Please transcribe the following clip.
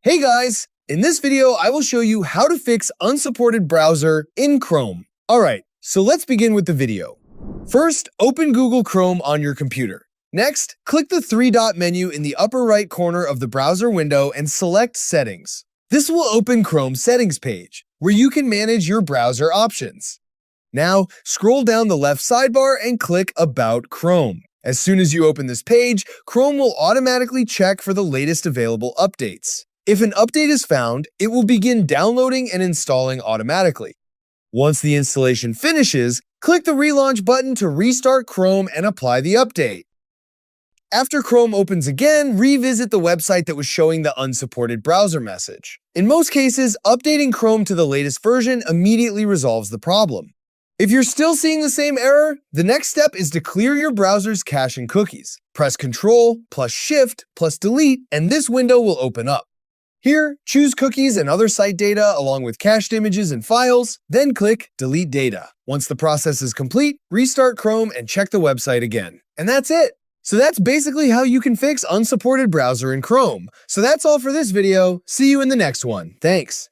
Hey guys! In this video, I will show you how to fix unsupported browser in Chrome. Alright, so let's begin with the video. First, open Google Chrome on your computer. Next, click the three-dot menu in the upper right corner of the browser window and select Settings. This will open Chrome's settings page, where you can manage your browser options. Now, scroll down the left sidebar and click About Chrome. As soon as you open this page, Chrome will automatically check for the latest available updates. If an update is found, it will begin downloading and installing automatically. Once the installation finishes, click the Relaunch button to restart Chrome and apply the update. After Chrome opens again, revisit the website that was showing the unsupported browser message. In most cases, updating Chrome to the latest version immediately resolves the problem. If you're still seeing the same error, the next step is to clear your browser's cache and cookies. Press Ctrl plus Shift plus Delete, and this window will open up. Here, choose cookies and other site data along with cached images and files, then click Delete Data. Once the process is complete, restart Chrome and check the website again. And that's it! So that's basically how you can fix unsupported browser in Chrome. So that's all for this video. See you in the next one. Thanks!